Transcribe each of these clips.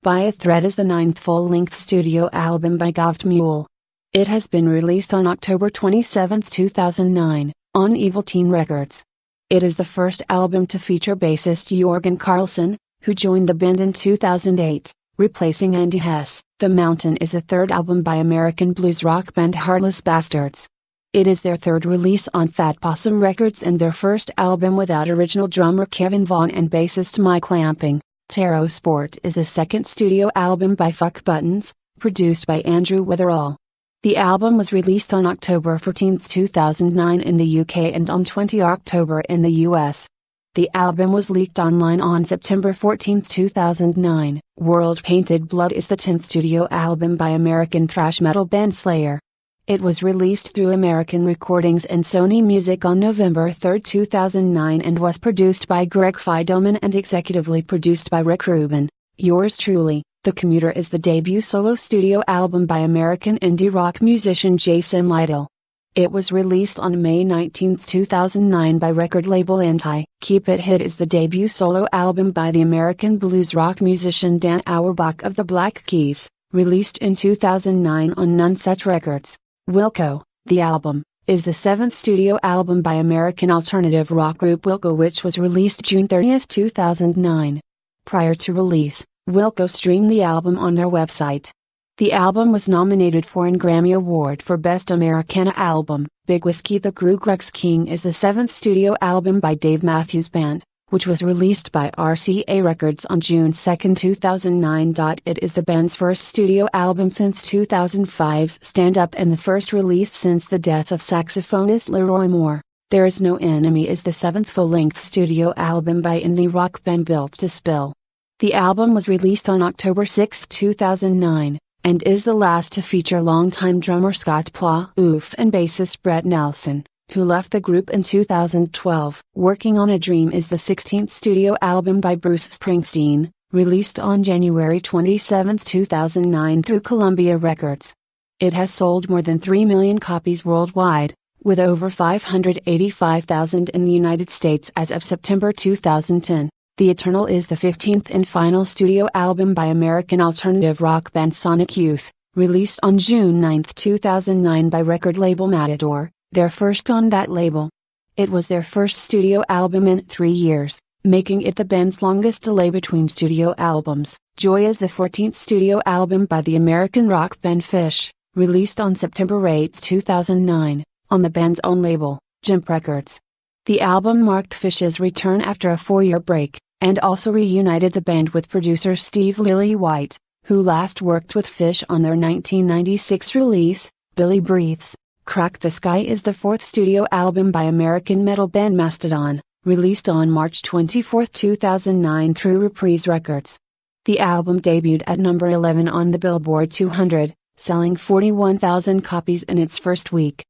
By a Thread is the ninth full-length studio album by Gov't Mule. It has been released on October 27, 2009, on Evil Teen Records. It is the first album to feature bassist Jorgen Carlsson, who joined the band in 2008, replacing Andy Hess. The Mountain is the third album by American blues rock band Heartless Bastards. It is their third release on Fat Possum Records and their first album without original drummer Kevin Vaughn and bassist Mike Lamping. Tarot Sport is the second studio album by Fuck Buttons, produced by Andrew Weatherall. The album was released on October 14, 2009 in the UK and on 20 October in the US. The album was leaked online on September 14, 2009. World Painted Blood is the 10th studio album by American thrash metal band Slayer. It was released through American Recordings and Sony Music on November 3, 2009 and was produced by Greg Fidelman and executively produced by Rick Rubin. Yours truly, The Commuter is the debut solo studio album by American indie rock musician Jason Lytle. It was released on May 19, 2009 by record label Anti. Keep It Hid is the debut solo album by the American blues rock musician Dan Auerbach of the Black Keys, released in 2009 on None Such Records. Wilco, the album, is the seventh studio album by American alternative rock group Wilco, which was released June 30, 2009. Prior to release, Wilco streamed the album on their website. The album was nominated for an Grammy Award for Best Americana Album. Big Whiskey the Kruger's King is the seventh studio album by Dave Matthews Band, which was released by RCA Records on June 2, 2009. It is the band's first studio album since 2005's Stand Up and the first release since the death of saxophonist Leroy Moore. There Is No Enemy is the seventh full-length studio album by indie rock band Built to Spill. The album was released on October 6, 2009, and is the last to feature longtime drummer Scott Plouffe and bassist Brett Nelson, who left the group in 2012. Working on a Dream is the 16th studio album by Bruce Springsteen, released on January 27, 2009 through Columbia Records. It has sold more than 3 million copies worldwide, with over 585,000 in the United States as of September 2010. The Eternal is the 15th and final studio album by American alternative rock band Sonic Youth, released on June 9, 2009 by record label Matador, their first on that label. It was their first studio album in 3 years, making it the band's longest delay between studio albums. Joy is the 14th studio album by the American rock band Phish, released on September 8, 2009, on the band's own label, Jump Records. The album marked Phish's return after a 4-year break, and also reunited the band with producer Steve Lillywhite, who last worked with Phish on their 1996 release, Billy Breathes. Crack the Sky is the fourth studio album by American metal band Mastodon, released on March 24, 2009 through Reprise Records. The album debuted at number 11 on the Billboard 200, selling 41,000 copies in its first week.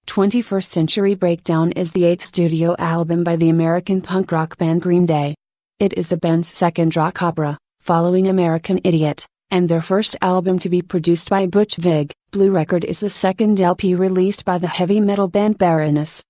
"21st Century Breakdown" is the eighth studio album by the American punk rock band Green Day. It is the band's second rock opera, following American Idiot, and their first album to be produced by Butch Vig. Blue Record is the second LP released by the heavy metal band Baroness.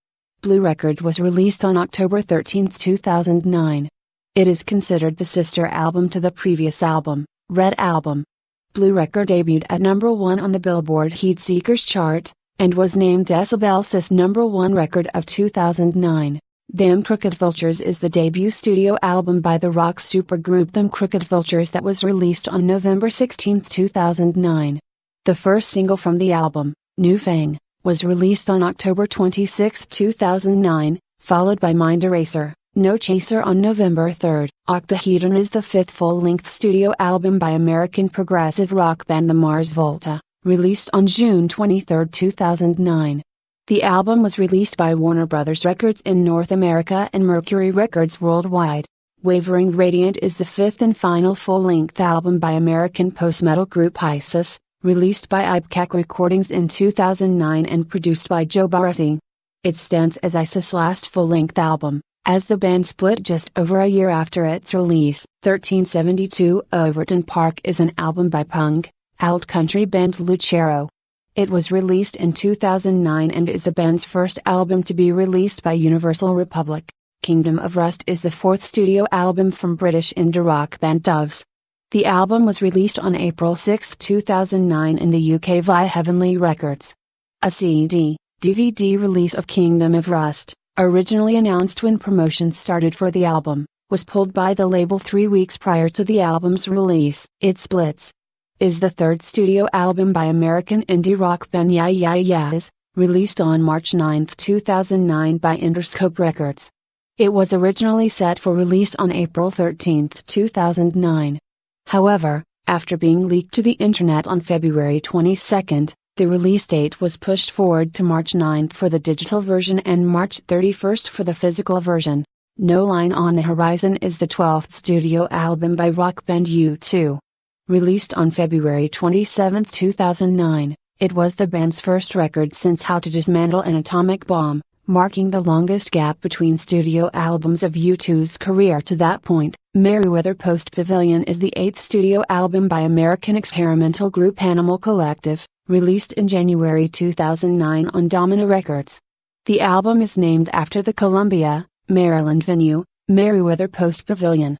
Blue Record was released on October 13, 2009. It is considered the sister album to the previous album, Red Album. Blue Record debuted at number 1 on the Billboard Heatseekers chart, and was named Decibel's number 1 record of 2009. Them Crooked Vultures is the debut studio album by the rock supergroup Them Crooked Vultures that was released on November 16, 2009. The first single from the album, New Fang, was released on October 26, 2009, followed by Mind Eraser, No Chaser on November 3. Octahedron is the fifth full-length studio album by American progressive rock band The Mars Volta, released on June 23, 2009. The album was released by Warner Bros. Records in North America and Mercury Records worldwide. Wavering Radiant is the fifth and final full-length album by American post-metal group Isis, released by Ipecac Recordings in 2009 and produced by Joe Barresi. It stands as Isis' last full-length album, as the band split just over a year after its release. 1372 Overton Park is an album by punk, alt country band Lucero. It was released in 2009 and is the band's first album to be released by Universal Republic. Kingdom of Rust is the fourth studio album from British indie rock band Doves. The album was released on April 6, 2009 in the UK via Heavenly Records. A CD/DVD release of Kingdom of Rust, originally announced when promotions started for the album, was pulled by the label 3 weeks prior to the album's release. It Splits is the third studio album by American indie rock band Yeah Yeah Yeahs, released on March 9, 2009 by Interscope Records. It was originally set for release on April 13, 2009. However, after being leaked to the internet on February 22, the release date was pushed forward to March 9 for the digital version and March 31 for the physical version. No Line on the Horizon is the 12th studio album by rock band U2. Released on February 27, 2009, it was the band's first record since How to Dismantle an Atomic Bomb, marking the longest gap between studio albums of U2's career to that point. Merriweather Post Pavilion is the 8th studio album by American experimental group Animal Collective, released in January 2009 on Domino Records. The album is named after the Columbia, Maryland venue, Merriweather Post Pavilion.